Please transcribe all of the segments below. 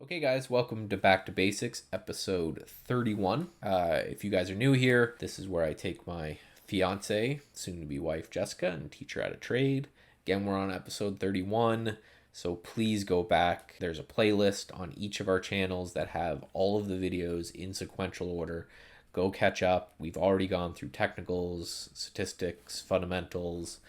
Okay, guys, welcome to Back to Basics, episode 31. If you guys are new here, this is where I take my fiance, soon to be wife Jessica, and teach her how to trade. Again, we're on episode 31, so please go back. There's a playlist on each of our channels that have all of the videos in sequential order. Go catch up. We've already gone through technicals, statistics, fundamentals.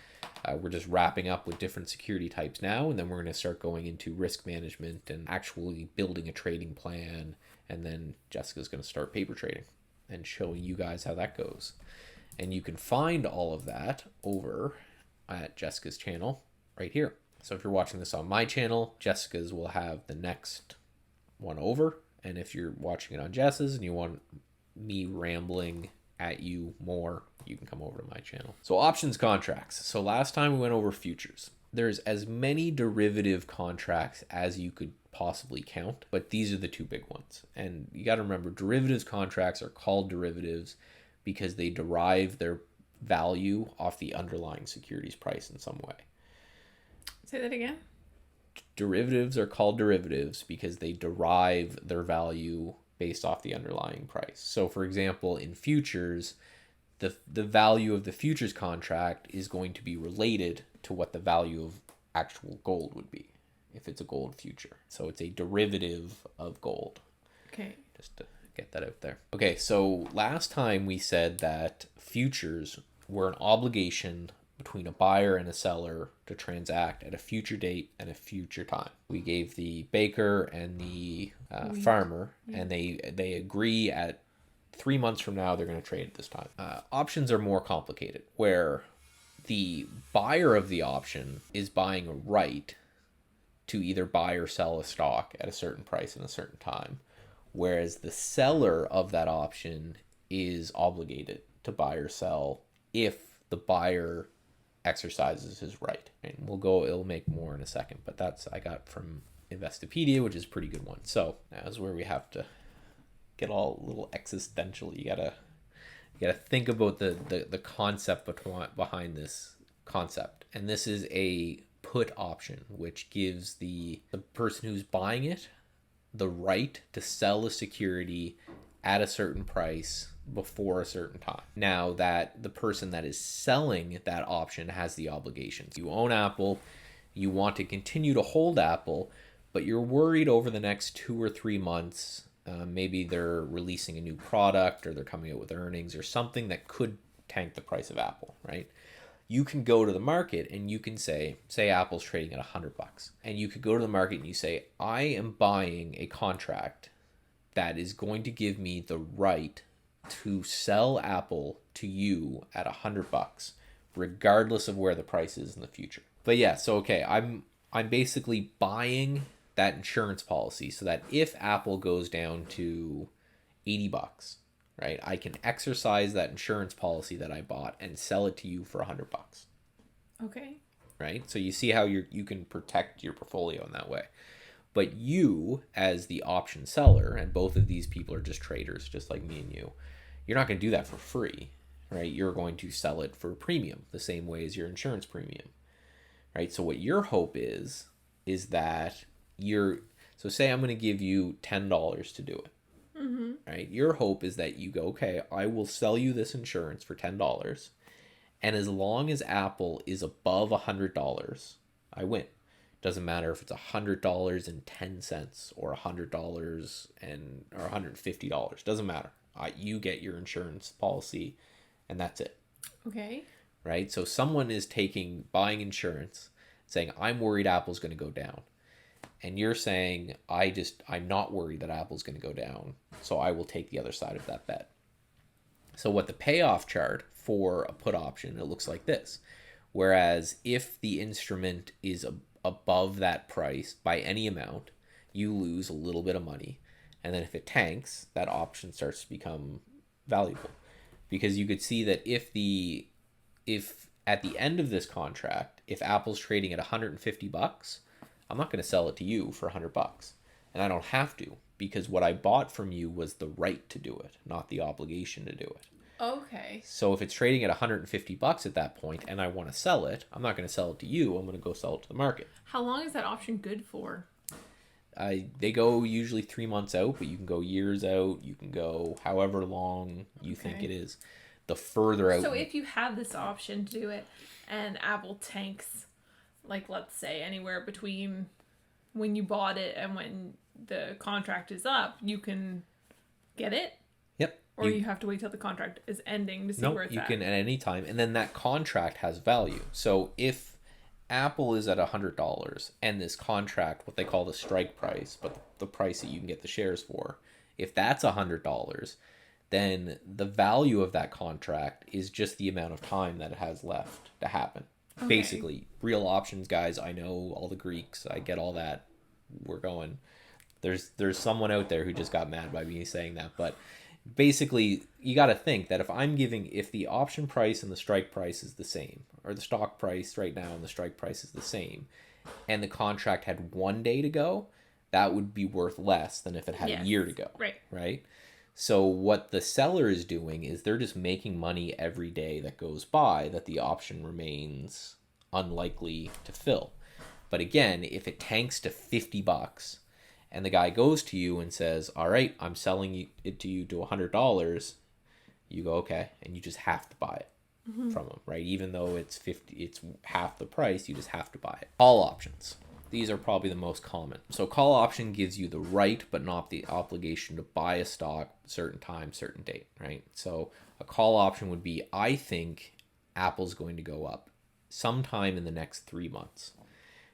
We're just wrapping up with different security types now, and then we're going to start going into risk management and actually building a trading plan. And then Jessica's going to start paper trading and showing you guys how that goes. And you can find all of that over at Jessica's channel right here. So if you're watching this on my channel, Jessica's will have the next one over. And if you're watching it on Jess's and you want me rambling at you more, you can come over to my channel. So options contracts. So last time we went over futures. There's as many derivative contracts as you could possibly count, but these are the two big ones. And you got to remember, derivatives contracts are called derivatives because they derive their value off the underlying securities price in some way. Say that again. Derivatives are called derivatives because they derive their value based off the underlying price. So for example, in futures, the value of the futures contract is going to be related to what the value of actual gold would be if it's a gold future. So it's a derivative of gold. Okay. Just to get that out there. Okay, so last time we said that futures were an obligation between a buyer and a seller to transact at a future date and a future time. We gave the baker and the farmer, and they agree at 3 months from now they're going to trade at this time. Options are more complicated, where the buyer of the option is buying a right to either buy or sell a stock at a certain price in a certain time, whereas the seller of that option is obligated to buy or sell if the buyer exercises his right. And it'll make more in a second, but that's I got from Investopedia, which is a pretty good one. So that is where we have to get all a little existential. You gotta think about the concept behind this concept. And this is a put option, which gives the person who's buying it the right to sell a security at a certain price before a certain time. Now that the person that is selling that option has the obligations. You own Apple, you want to continue to hold Apple, but you're worried over the next 2 or 3 months, maybe they're releasing a new product or they're coming out with earnings or something that could tank the price of Apple, right? You can go to the market and you can say Apple's trading at $100, and you could go to the market and you say, I am buying a contract that is going to give me the right to sell Apple to you at $100, regardless of where the price is in the future. But yeah, so okay, I'm basically buying that insurance policy so that if Apple goes down to $80, right, I can exercise that insurance policy that I bought and sell it to you for $100. Okay. Right? So you see how you can protect your portfolio in that way. But you, as the option seller, and both of these people are just traders, just like me and you're not going to do that for free, right? You're going to sell it for a premium, the same way as your insurance premium, right? So what your hope is that so say I'm going to give you $10 to do it, right? Your hope is that you go, okay, I will sell you this insurance for $10, and as long as Apple is above $100, I win. Doesn't matter if it's $100.10 or $100 or $150. Doesn't matter. You get your insurance policy, and that's it. Okay. Right? So someone is buying insurance, saying, I'm worried Apple's going to go down. And you're saying, I'm not worried that Apple's going to go down, so I will take the other side of that bet. So what the payoff chart for a put option, it looks like this. Whereas if the instrument is above that price by any amount, you lose a little bit of money. And then if it tanks, that option starts to become valuable. Because you could see that if at the end of this contract, if Apple's trading at $150, I'm not going to sell it to you for $100. And I don't have to, because what I bought from you was the right to do it, not the obligation to do it. Okay. So if it's trading at $150 at that point and I want to sell it, I'm not going to sell it to you. I'm going to go sell it to the market. How long is that option good for? They go usually 3 months out, but you can go years out. You can go however long you think Okay. it is. The further out. So if you have this option to do it and Apple tanks, like let's say anywhere between when you bought it and when the contract is up, you can get it? Yep. Or you have to wait till the contract is ending to see where it's you at? can at any time, and then that contract has value. So if Apple is at $100 and this contract, what they call the strike price, but the price that you can get the shares for, if that's $100, then the value of that contract is just the amount of time that it has left to happen. Okay. Basically, real options, guys. I know all the Greeks. I get all that. We're going. There's someone out there who just got mad by me saying that, but basically you got to think that if the option price and the strike price is the same, or the stock price right now and the strike price is the same, and the contract had 1 day to go, that would be worth less than if it had a year to go. Right. So what the seller is doing is they're just making money every day that goes by that the option remains unlikely to fill. But again, if it tanks to $50 and the guy goes to you and says, all right, I'm selling it to you to $100, you go, okay, and you just have to buy it from him, right? Even though it's half the price, you just have to buy it. Call options. These are probably the most common. So call option gives you the right but not the obligation to buy a stock certain time, certain date, right? So a call option would be, I think Apple's going to go up sometime in the next 3 months.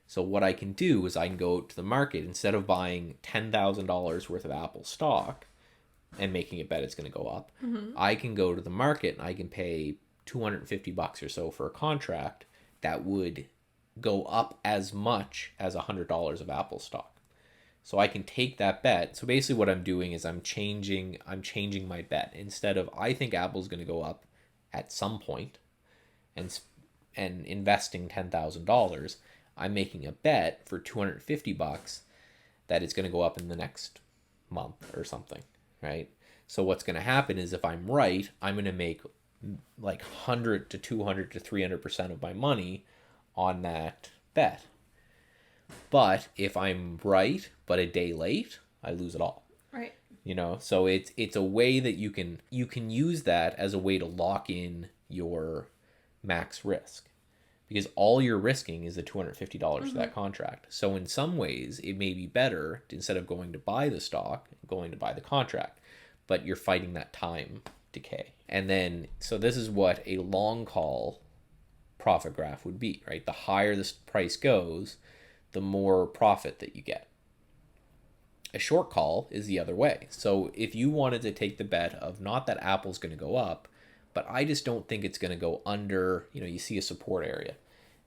So what I can do is I can go to the market, instead of buying $10,000 worth of Apple stock and making it bet it's going to go up, I can go to the market and I can pay $250 or so for a contract that would go up as much as $100 of Apple stock. So I can take that bet. So basically what I'm doing is I'm changing my bet. Instead of, I think Apple's going to go up at some point and investing $10,000, I'm making a bet for $250 that it's going to go up in the next month or something, right? So what's going to happen is, if I'm right, I'm going to make like 100 to 200 to 300% of my money on that bet. But if I'm right but a day late, I lose it all. Right. So it's a way that you can use that as a way to lock in your max risk, because all you're risking is the $250 for that contract. So in some ways, it may be better, instead of going to buy the stock, going to buy the contract, but you're fighting that time decay. And then, so this is what a long call profit graph would be, right? The higher this price goes, the more profit that you get. A short call is the other way. So if you wanted to take the bet of, not that Apple's going to go up, but I just don't think it's going to go under, you see a support area.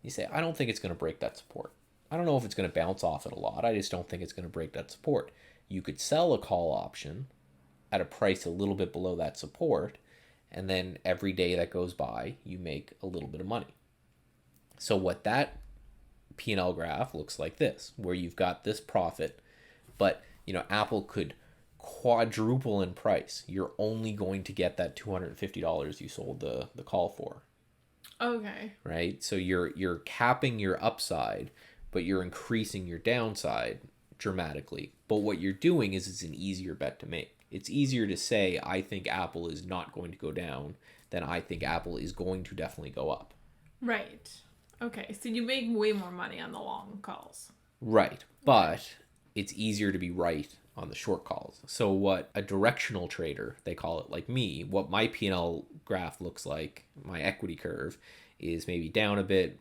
You say, I don't think it's going to break that support. I don't know if it's going to bounce off it a lot. I just don't think it's going to break that support. You could sell a call option at a price a little bit below that support, and then every day that goes by, you make a little bit of money. So what that P&L graph looks like this, where you've got this profit, but Apple could quadruple in price. You're only going to get that $250 you sold the call for. Okay. Right? So you're capping your upside, but you're increasing your downside dramatically. But what you're doing is, it's an easier bet to make. It's easier to say, I think Apple is not going to go down, than I think Apple is going to definitely go up. Right. Okay. So you make way more money on the long calls. Right. But it's easier to be right on the short calls. So what a directional trader, they call it, like me, what my P&L graph looks like, my equity curve, is maybe down a bit,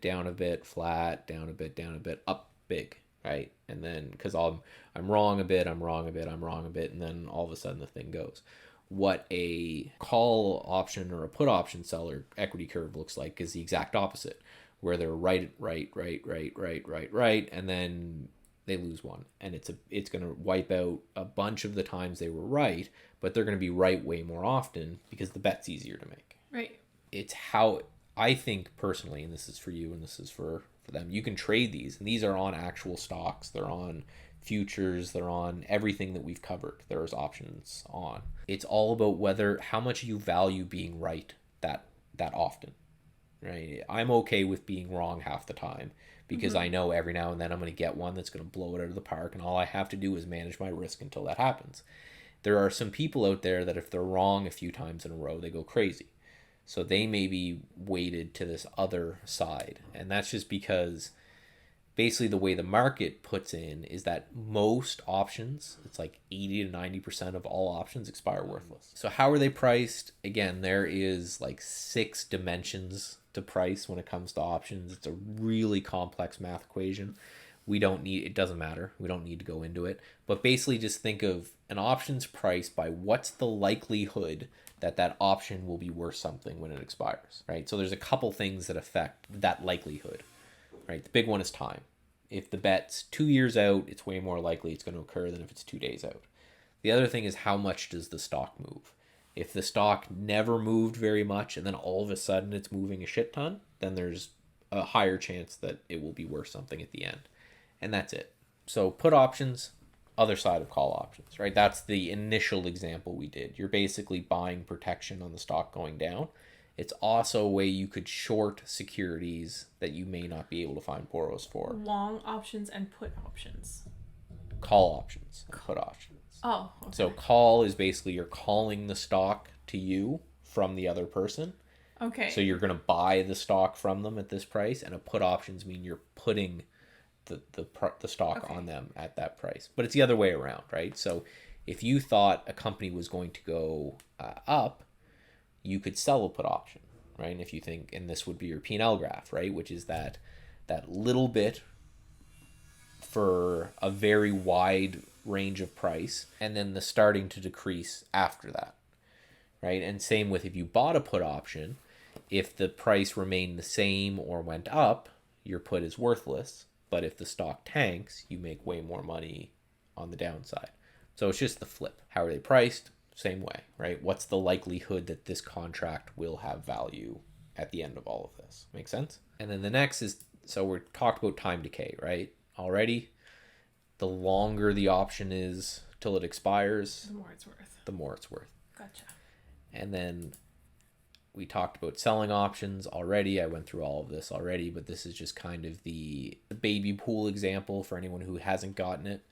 flat, down a bit, up big, right? And then, because I'm wrong a bit, and then all of a sudden the thing goes. What a call option or a put option seller equity curve looks like is the exact opposite, where they're right, and then they lose one, and it's going to wipe out a bunch of the times they were right, but they're going to be right way more often because the bet's easier to make. Right. It's how I think personally, and this is for you and this is for them, you can trade these, and these are on actual stocks, they're on futures, they're on everything that we've covered. There's options on. It's all about how much you value being right that often. Right? I'm okay with being wrong half the time, because I know every now and then I'm going to get one that's going to blow it out of the park, and all I have to do is manage my risk until that happens. There are some people out there that if they're wrong a few times in a row, they go crazy. So they may be weighted to this other side. And that's just because basically the way the market puts in is that most options, it's like 80 to 90% of all options expire worthless. So how are they priced? Again, there is like 6 dimensions to price when it comes to options. It's a really complex math equation. It doesn't matter. We don't need to go into it. But basically just think of an option's price by what's the likelihood that that option will be worth something when it expires, right? So there's a couple things that affect that likelihood, right? The big one is time. If the bet's 2 years out, it's way more likely it's going to occur than if it's 2 days out. The other thing is how much does the stock move? If the stock never moved very much and then all of a sudden it's moving a shit ton, then there's a higher chance that it will be worth something at the end. And that's it. So put options, other side of call options, right? That's the initial example we did. You're basically buying protection on the stock going down. It's also a way you could short securities that you may not be able to find borrows for. Long options and put options. Call options and put options. Oh, okay. So call is basically you're calling the stock to you from the other person. Okay. So you're going to buy the stock from them at this price, and a put options mean you're putting the stock on them at that price. But it's the other way around, right? So if you thought a company was going to go up, you could sell a put option, right? And if you think, and this would be your P&L graph, right? Which is that little bit for a very wide range of price, and then the starting to decrease after that, right? And same with if you bought a put option, if the price remained the same or went up, your put is worthless. But if the stock tanks, you make way more money on the downside. So it's just the flip. How are they priced? Same way, right? What's the likelihood that this contract will have value at the end of all of this? Make sense? And then the next is, so we're talked about time decay, right? Already, the longer the option is till it expires, the more it's worth. The more it's worth. Gotcha. And then we talked about selling options already. I went through all of this already, but this is just kind of the baby pool example for anyone who hasn't gotten it.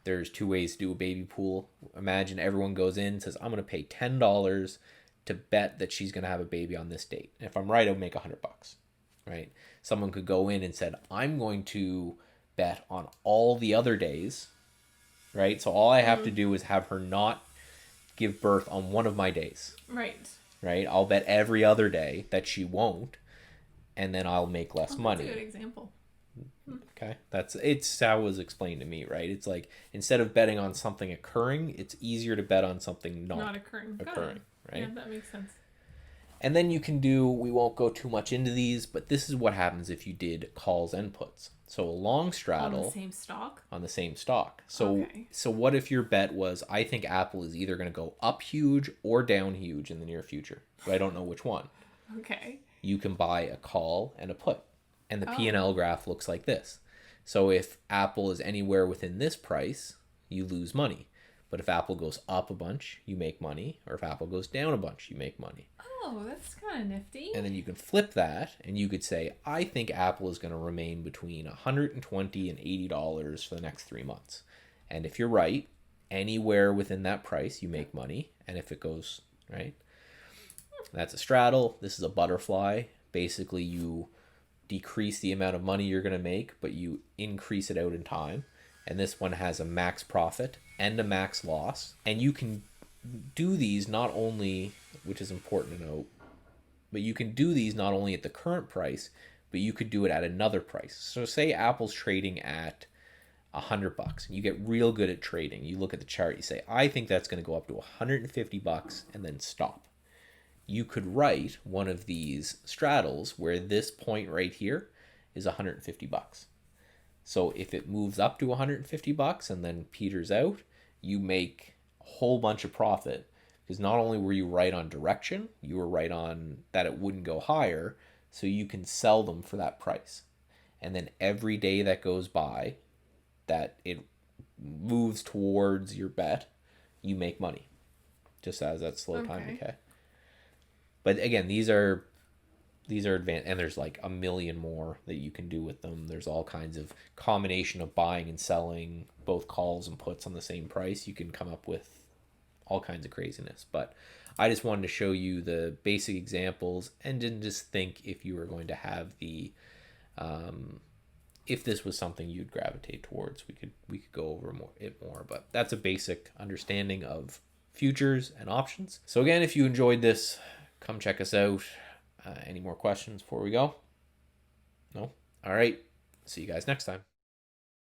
There's 2 ways to do a baby pool. Imagine everyone goes in and says, I'm going to pay $10 to bet that she's going to have a baby on this date. And if I'm right, I'll make $100, right? Someone could go in and said, I'm going to bet on all the other days, right? So all I have to do is have her not give birth on one of my days. Right? I'll bet every other day that she won't, and then I'll make less money. That's a good example. Okay, it's how it was explained to me, right? It's like instead of betting on something occurring, it's easier to bet on something not occurring, right? Yeah, that makes sense. And then you can do, we won't go too much into these, but this is what happens if you did calls and puts. So a long straddle on the same stock. So what if your bet was, I think Apple is either going to go up huge or down huge in the near future, but I don't know which one. Okay. You can buy a call and a put, and the P&L graph looks like this. So if Apple is anywhere within this price, you lose money. But if Apple goes up a bunch, you make money. Or if Apple goes down a bunch, you make money. Oh, that's kind of nifty. And then you can flip that, and you could say, I think Apple is going to remain between $120 and $80 for the next 3 months. And if you're right, anywhere within that price, you make money. And if it goes, right? That's a straddle. This is a butterfly. Basically, you decrease the amount of money you're going to make, but you increase it out in time. And this one has a max profit and a max loss. And you can do these not only, which is important to note, but you can do these not only at the current price, but you could do it at another price. So say Apple's trading at $100 and you get real good at trading. You look at the chart, you say, I think that's going to go up to $150 and then stop. You could write one of these straddles where this point right here is $150. So if it moves up to $150 and then peters out, you make a whole bunch of profit, because not only were you right on direction, you were right on that it wouldn't go higher, so you can sell them for that price. And then every day that goes by that it moves towards your bet, you make money, just as that slow time decay. But again, these are these are advanced, and there's like a million more that you can do with them. There's all kinds of combination of buying and selling both calls and puts on the same price. You can come up with all kinds of craziness. But I just wanted to show you the basic examples and didn't just think if you were going to have the if this was something you'd gravitate towards. We could go over more, but that's a basic understanding of futures and options. So again, if you enjoyed this, come check us out. Any more questions before we go? No? All right. See you guys next time.